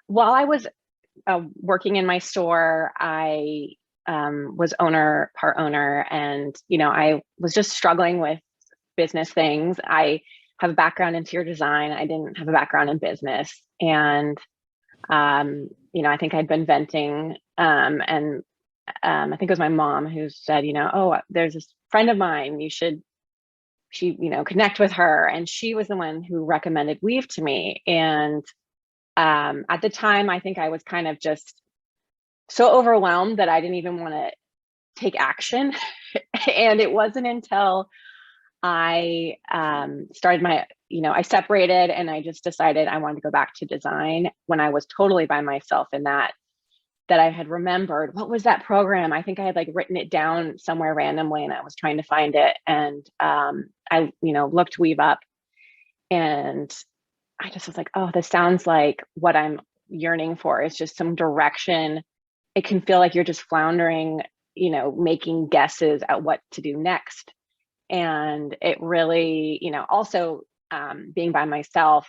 while I was working in my store, I was part owner, and I was just struggling with business things. I have a background in interior design. I didn't have a background in business, and I think I'd been venting, and I think it was my mom who said, oh, there's this friend of mine, connect with her, and she was the one who recommended Weave to me. And at the time, I think I was kind of just so overwhelmed that I didn't even want to take action. And it wasn't until I started I separated, and I just decided I wanted to go back to design when I was totally by myself in that I had remembered, what was that program? I think I had written it down somewhere randomly, and I was trying to find it. And I looked Weave up, and I just was like, oh, this sounds like what I'm yearning for, is just some direction. It can feel like you're just floundering, making guesses at what to do next. And it really, also being by myself,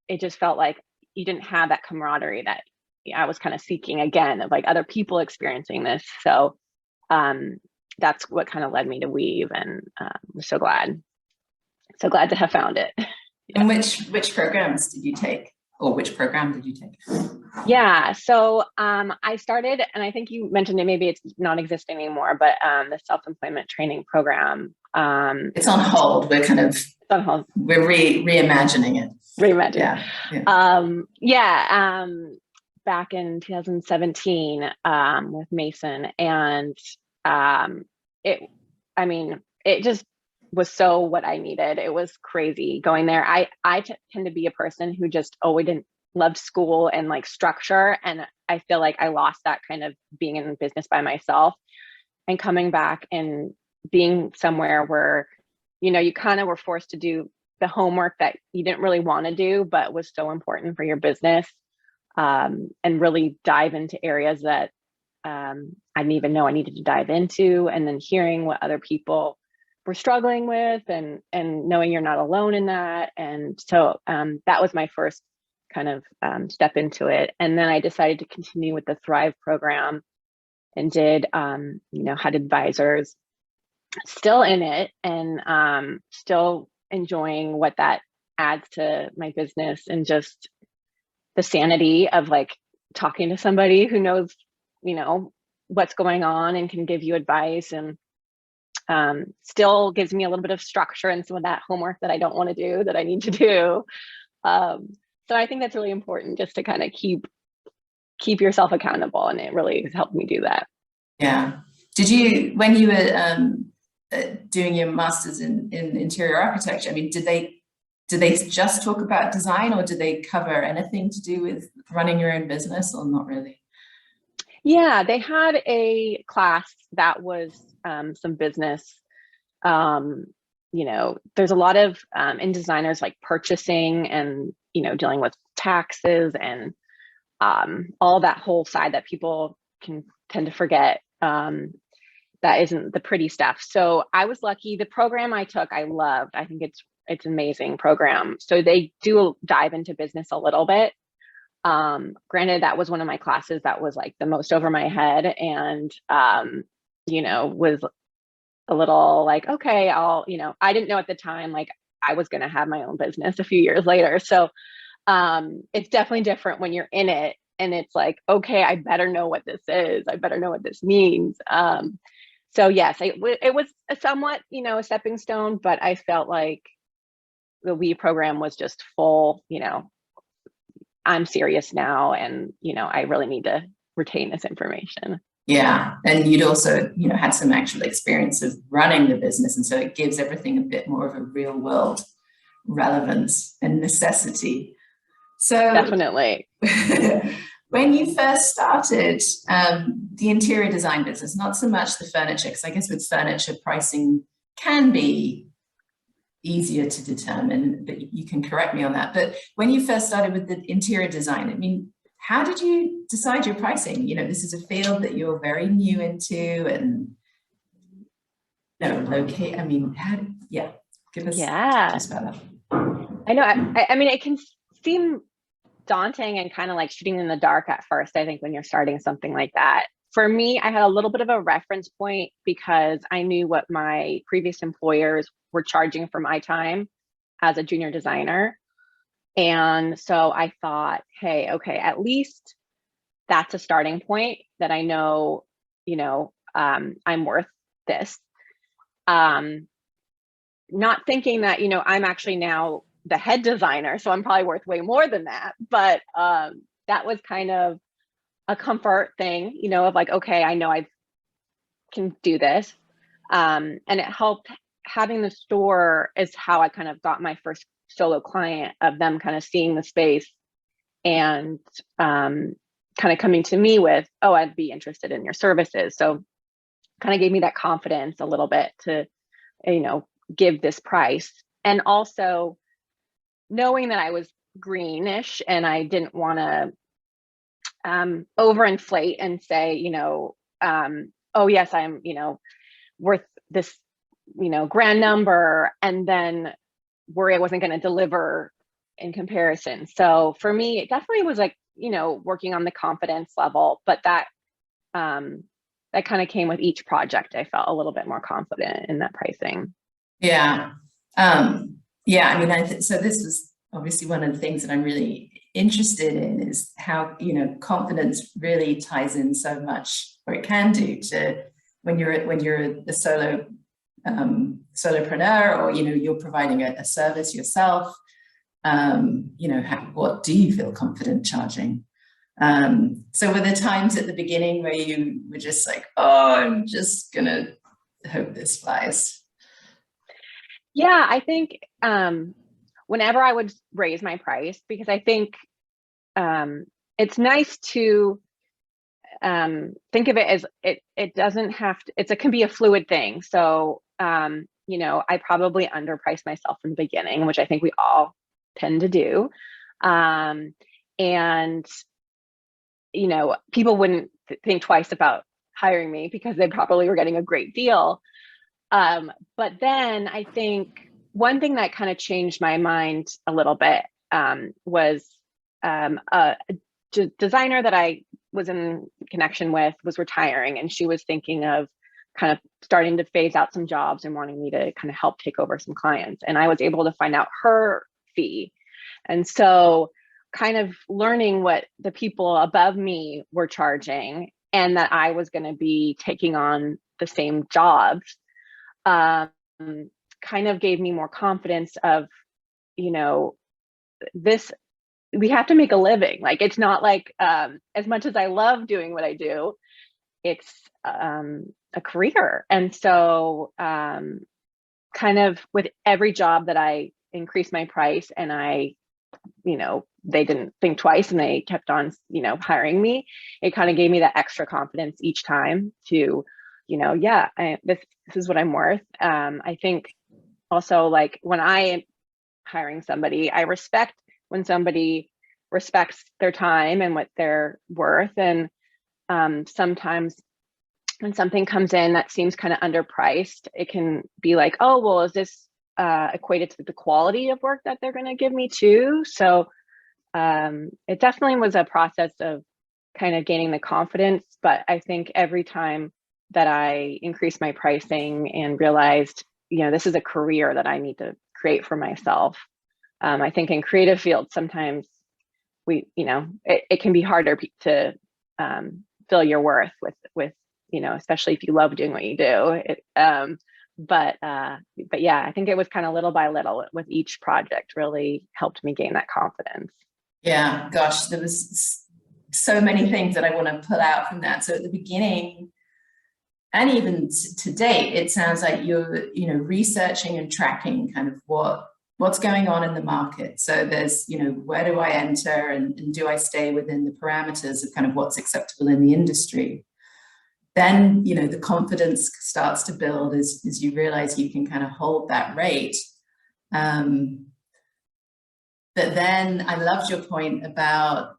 it just felt like you didn't have that camaraderie that I was kind of seeking again, of other people experiencing this. So that's what kind of led me to Weave, and I'm so glad to have found it. Yeah. And which programs did you take, or which program did you take? Yeah, so I started, and I think you mentioned it, maybe it's non-existent anymore, but the self-employment training program. It's on hold. We're kind of on hold. We're reimagining it. Back in 2017 with Mason, and it just was so what I needed. It was crazy going there. I tend to be a person who just always didn't love school and structure, and I feel like I lost that kind of being in business by myself, and coming back and being somewhere where you kind of were forced to do the homework that you didn't really want to do but was so important for your business, and really dive into areas that I didn't even know I needed to dive into, and then hearing what other people were struggling with, and knowing you're not alone in that. And so that was my first kind of step into it. And then I decided to continue with the Thrive program, and did had advisors, still in it, and still enjoying what that adds to my business, and just the sanity of talking to somebody who knows what's going on and can give you advice, and still gives me a little bit of structure and some of that homework that I don't want to do that I need to do. So I think that's really important, just to kind of keep yourself accountable, and it really has helped me do that. Yeah. Did you, when you were doing your master's in interior architecture, I mean, did they just talk about design, or did they cover anything to do with running your own business, or not really? Yeah, they had a class that was some business. There's a lot of in designers purchasing, and dealing with taxes, and all that whole side that people can tend to forget. That isn't the pretty stuff. So I was lucky. The program I took, I loved. I think it's an amazing program. So they do dive into business a little bit. Granted, that was one of my classes that was the most over my head, and was a little okay, I didn't know at the time I was going to have my own business a few years later. So it's definitely different when you're in it, and it's okay, I better know what this is. I better know what this means. So yes, it was a somewhat, a stepping stone, but I felt like the Weave program was just full, I'm serious now, and, I really need to retain this information. Yeah. And you'd also, had some actual experience of running the business. And so it gives everything a bit more of a real world relevance and necessity. So definitely. When you first started the interior design business, not so much the furniture, because I guess with furniture, pricing can be easier to determine, but you can correct me on that. But when you first started with the interior design, I mean, how did you decide your pricing? This is a field that you're very new into, and locate. I mean, give us tips about that. I know. I mean, it can seem daunting and kind of like shooting in the dark at first, I think, when you're starting something like that. For me, I had a little bit of a reference point because I knew what my previous employers were charging for my time as a junior designer. And so I thought, hey, okay, at least that's a starting point that I know, I'm worth this. Not thinking that, I'm actually now the head designer, so I'm probably worth way more than that. But that was kind of a comfort thing, of like, okay, I know I can do this. And it helped having the store is how I kind of got my first solo client, of them kind of seeing the space and kind of coming to me with, oh, I'd be interested in your services. So kind of gave me that confidence a little bit to, give this price. And also knowing that I was greenish and I didn't want to overinflate and say, oh yes, I'm, worth this, grand number, and then worry I wasn't going to deliver in comparison. So for me, it definitely was like, working on the confidence level, but that kind of came with each project. I felt a little bit more confident in that pricing. Yeah. Yeah, I mean, so this was obviously one of the things that I'm really interested in, is how, confidence really ties in so much, or it can do, to when you're a solopreneur, or, you're providing a service yourself. What do you feel confident charging? So were there times at the beginning where you were just like, oh, I'm just gonna hope this flies? Yeah, I think whenever I would raise my price, because I think it's nice to think of it as it doesn't have to, it can be a fluid thing. So, I probably underpriced myself in the beginning, which I think we all tend to do. And, people wouldn't think twice about hiring me because they probably were getting a great deal. But then I think one thing that kind of changed my mind a little bit was a designer that I was in connection with was retiring, and she was thinking of kind of starting to phase out some jobs and wanting me to kind of help take over some clients. And I was able to find out her fee. And so kind of learning what the people above me were charging, and that I was going to be taking on the same jobs, kind of gave me more confidence of, this, we have to make a living. Like, it's not like, as much as I love doing what I do, it's a career. And so kind of with every job that I increased my price, and they didn't think twice and they kept on, hiring me, it kind of gave me that extra confidence each time to, yeah, this is what I'm worth. I think also, like, when I am hiring somebody, I respect when somebody respects their time and what they're worth. And sometimes when something comes in that seems kind of underpriced, it can be like, oh, well, is this equated to the quality of work that they're going to give me too? So it definitely was a process of kind of gaining the confidence. But I think every time that I increased my pricing and realized, this is a career that I need to create for myself. I think in creative fields, sometimes it can be harder to feel your worth with, especially if you love doing what you do. But yeah, I think it was kind of little by little with each project really helped me gain that confidence. Yeah, gosh, there was so many things that I want to pull out from that. So at the beginning, and even to date, it sounds like you're, researching and tracking kind of what's going on in the market. So there's, where do I enter, and do I stay within the parameters of kind of what's acceptable in the industry? Then, the confidence starts to build as you realize you can kind of hold that rate. But then I loved your point about,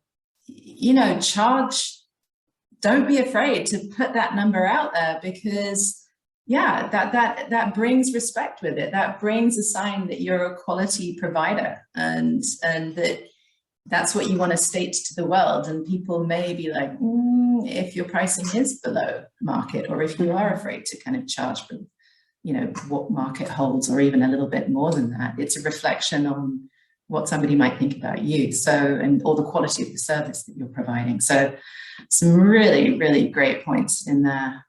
don't be afraid to put that number out there, because yeah, that brings respect with it. That brings a sign that you're a quality provider, and that, that's what you want to state to the world. And people may be like, if your pricing is below market, or if you are afraid to kind of charge for, you know, what market holds, or even a little bit more than that, it's a reflection on what somebody might think about you. So, and or the quality of the service that you're providing. So some really, really great points in there.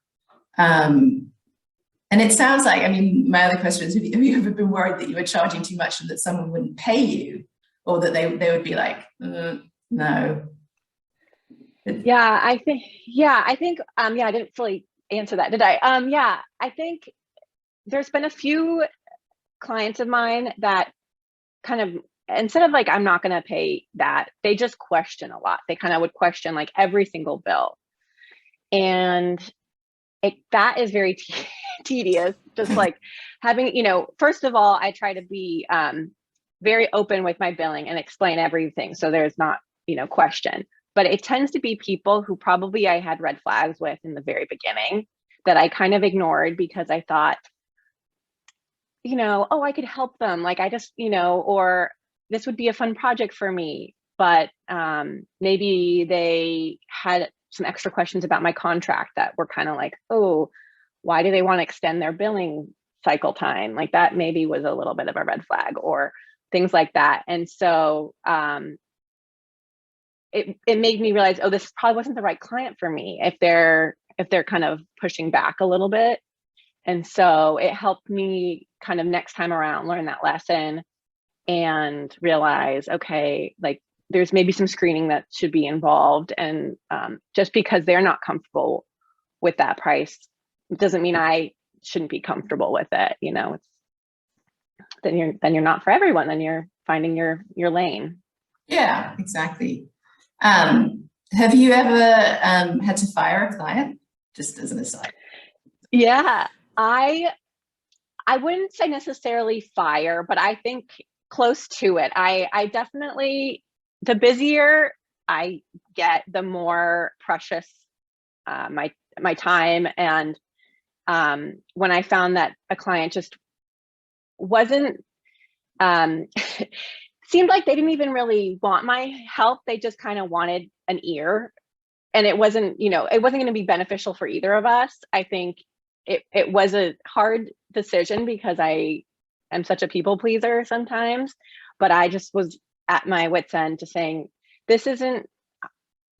And it sounds like, I mean, my other question is, have you ever been worried that you were charging too much and that someone wouldn't pay you, or that they would be like, no? Yeah, I think, I didn't fully answer that, did I? Yeah, I think there's been a few clients of mine that kind of, instead of like, I'm not going to pay that, they just question a lot. They kind of would question like every single bill. And that is very tedious, just like having, you know, first of all, I try to be very open with my billing and explain everything. So there's not, you know, question, but it tends to be people who probably I had red flags with in the very beginning that I kind of ignored because I thought, you know, oh, I could help them. Like I just, you know, or this would be a fun project for me. But maybe they had some extra questions about my contract that were kind of like, oh, why do they want to extend their billing cycle time? Like that maybe was a little bit of a red flag or things like that. And so it made me realize, oh, this probably wasn't the right client for me if they're kind of pushing back a little bit. And so it helped me kind of next time around learn that lesson and realize, okay, like there's maybe some screening that should be involved. And just because they're not comfortable with that price doesn't mean I shouldn't be comfortable with it. You know, it's then you're not for everyone. Then you're finding your lane. Yeah, exactly. Have you ever had to fire a client? Just as an aside. Yeah, I wouldn't say necessarily fire, but I think close to it. I definitely, the busier I get, the more precious my time. And when I found that a client just wasn't, seemed like they didn't even really want my help. They just kind of wanted an ear. And it wasn't, you know, it wasn't going to be beneficial for either of us. I think it was a hard decision because I am such a people pleaser sometimes, but I just was at my wit's end to saying, this isn't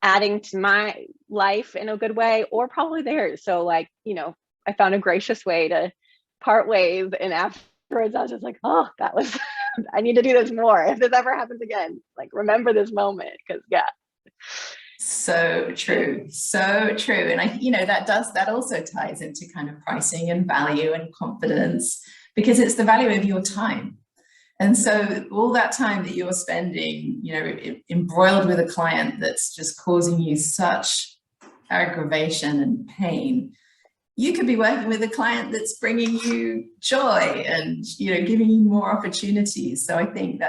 adding to my life in a good way or probably theirs. So like, you know, I found a gracious way to part ways. And afterwards I was just like, oh, that was, I need to do this more. If this ever happens again, like remember this moment. Cause yeah. So true. So true. And I, you know, that also ties into kind of pricing and value and confidence, because it's the value of your time. And so all that time that you're spending, you know, embroiled with a client that's just causing you such aggravation and pain, you could be working with a client that's bringing you joy and, you know, giving you more opportunities. So I think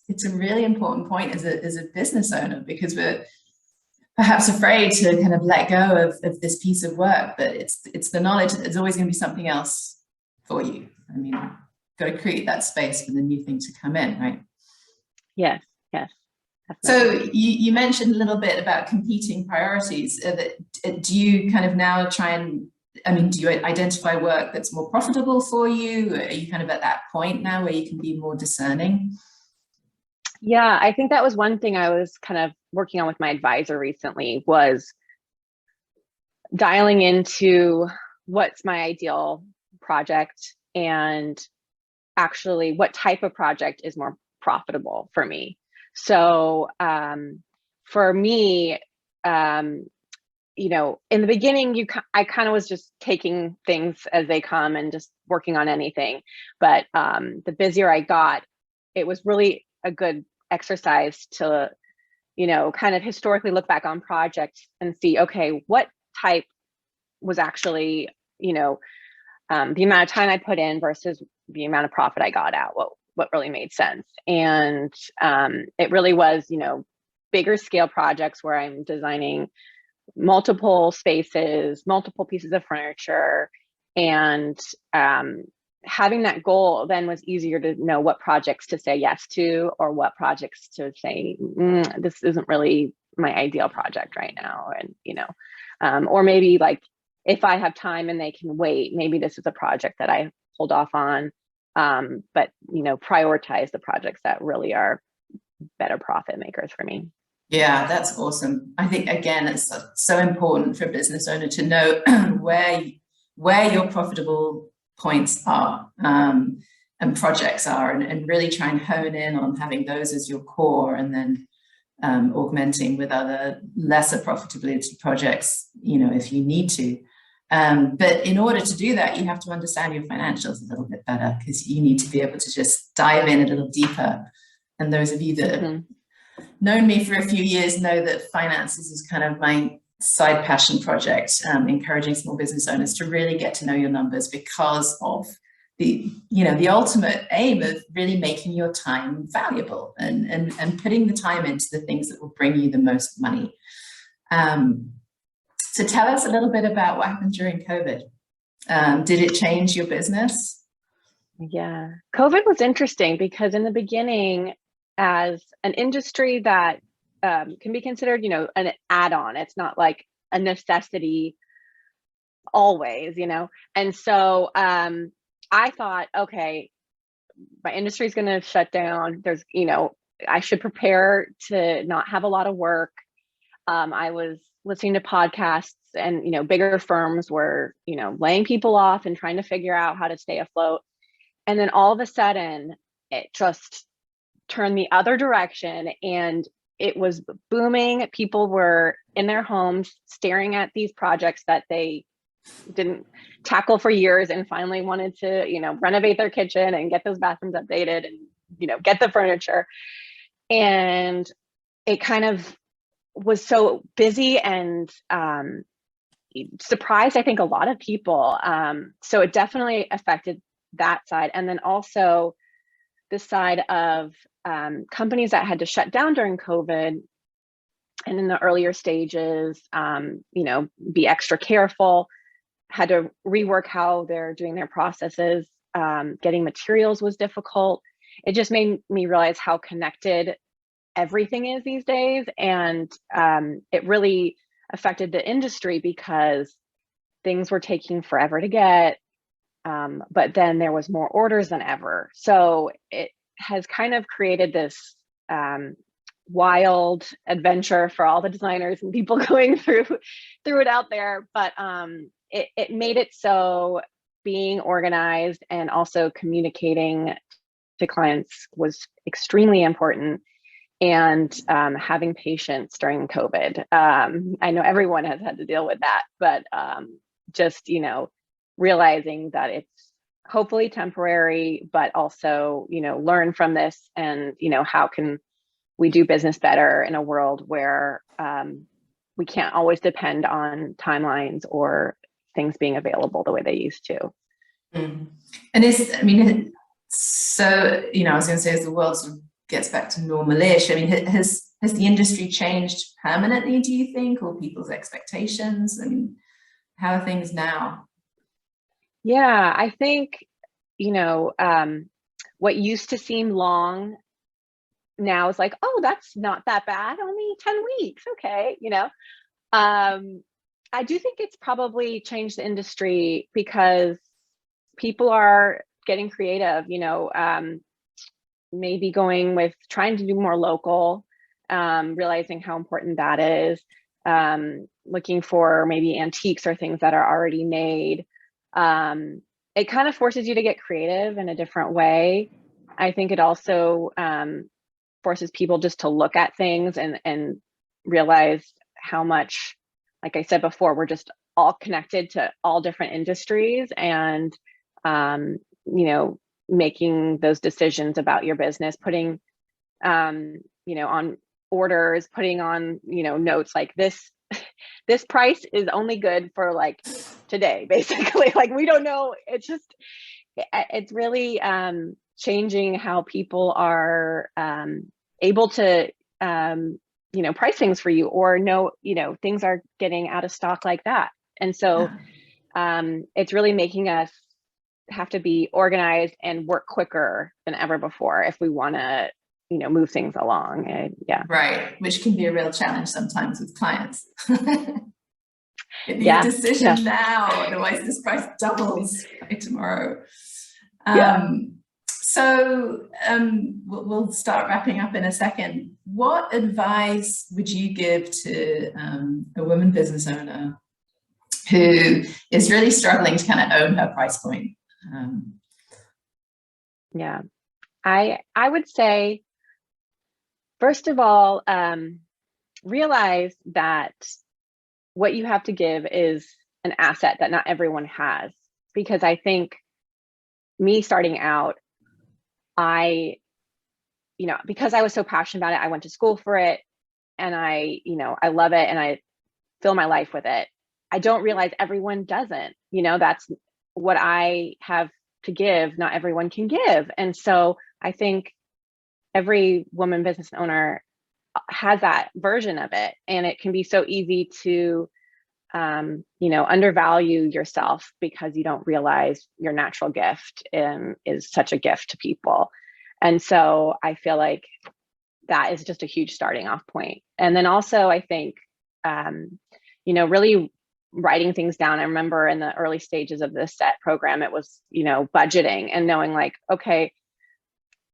it's a really important point as a business owner, because we're perhaps afraid to kind of let go of this piece of work, but it's the knowledge that there's always going to be something else for you. I mean, got to create that space for the new thing to come in, right? Yes. Definitely. So you mentioned a little bit about competing priorities. Do you kind of now try and, I mean, do you identify work that's more profitable for you? Are you kind of at that point now where you can be more discerning? Yeah, I think that was one thing I was kind of working on with my advisor recently, was dialing into what's my ideal project and actually what type of project is more profitable for me. So for me, you know, in the beginning, I kind of was just taking things as they come and just working on anything. But the busier I got, it was really a good exercise to, you know, kind of historically look back on projects and see, okay, what type was actually, you know, the amount of time I put in versus the amount of profit I got out, what really made sense. And it really was, you know, bigger scale projects where I'm designing multiple spaces, multiple pieces of furniture, and having that goal then was easier to know what projects to say yes to, or what projects to say, this isn't really my ideal project right now. And, or maybe like, if I have time and they can wait, maybe this is a project that I hold off on. But, prioritize the projects that really are better profit makers for me. Yeah, that's awesome. I think, again, it's so important for a business owner to know where your profitable points are, and projects are, and really try and hone in on having those as your core, and then augmenting with other lesser profitability projects, if you need to. But in order to do that, you have to understand your financials a little bit better, because you need to be able to just dive in a little deeper. And those of you that have known me for a few years know that finances is kind of my side passion project, encouraging small business owners to really get to know your numbers, because of the ultimate aim of really making your time valuable, and putting the time into the things that will bring you the most money. So tell us a little bit about what happened during COVID. Did it change your business? Yeah, COVID was interesting because in the beginning, as an industry that can be considered, an add-on, it's not like a necessity always, And so I thought, okay, my industry is going to shut down. There's, I should prepare to not have a lot of work. I was listening to podcasts, and, bigger firms were, laying people off and trying to figure out how to stay afloat. And then all of a sudden, it just turned the other direction, and it was booming. People were in their homes staring at these projects that they didn't tackle for years, and finally wanted to, renovate their kitchen and get those bathrooms updated, and, get the furniture. And it kind of was so busy, and surprised, I think, a lot of people. So it definitely affected that side. And then also the side of companies that had to shut down during COVID, and in the earlier stages, be extra careful, had to rework how they're doing their processes. Getting materials was difficult. It just made me realize how connected everything is these days. And it really affected the industry, because things were taking forever to get. But then there was more orders than ever. So it has kind of created this wild adventure for all the designers and people going through it out there. But it made it so being organized and also communicating to clients was extremely important. And having patience during COVID. I know everyone has had to deal with that, but just, realizing that it's hopefully temporary, but also, learn from this, and, how can we do business better in a world where we can't always depend on timelines or things being available the way they used to. And so, I was going to say, as the world sort of gets back to normal-ish, has the industry changed permanently, do you think, or people's expectations? How are things now? Yeah, I think, what used to seem long now is like, oh, that's not that bad, only 10 weeks. Okay. I do think it's probably changed the industry, because people are getting creative, maybe going with trying to do more local, realizing how important that is, looking for maybe antiques or things that are already made. It kind of forces you to get creative in a different way. I think it also forces people just to look at things and realize how much, like I said before, we're just all connected to all different industries, and making those decisions about your business, putting on orders, putting on notes like this price is only good for like today, basically. Like, we don't know. It's really changing how people are able to price things for you, or know things are getting out of stock like that. And so it's really making us have to be organized and work quicker than ever before if we want to, you know, move things along. And yeah. Right. Which can be a real challenge sometimes with clients. Get the Yeah. decision Yeah. now, otherwise this price doubles by tomorrow. Yeah. We'll start wrapping up in a second. What advice would you give to a woman business owner who is really struggling to kind of own her price point? Yeah. I would say, first of all, realize that what you have to give is an asset that not everyone has. Because I think me starting out, because I was so passionate about it, I went to school for it, and I love it, and I fill my life with it. I don't realize everyone doesn't. That's what I have to give, not everyone can give. And so I think every woman business owner has that version of it, and it can be so easy to undervalue yourself because you don't realize your natural gift is such a gift to people. And so I feel like that is just a huge starting off point. And then also I think really writing things down. I remember in the early stages of this set program, it was budgeting and knowing, like, okay,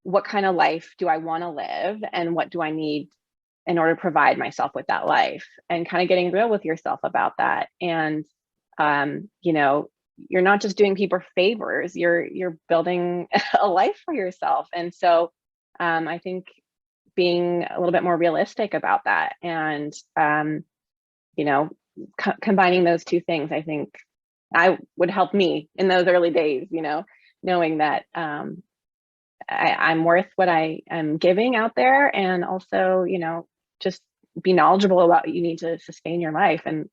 what kind of life do I want to live, and what do I need in order to provide myself with that life, and kind of getting real with yourself about that. And you're not just doing people favors, you're building a life for yourself. And so I think being a little bit more realistic about that, and combining those two things, I think I would help me in those early days, knowing that I'm worth what I am giving out there, and also, just be knowledgeable about what you need to sustain your life, and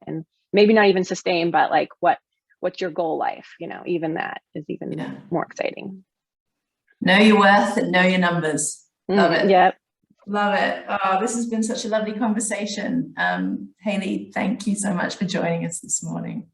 maybe not even sustain, but like what's your goal life, even that is even more exciting. Know your worth and know your numbers. Love it. Yep. Love it. Oh, this has been such a lovely conversation. Hayley, thank you so much for joining us this morning.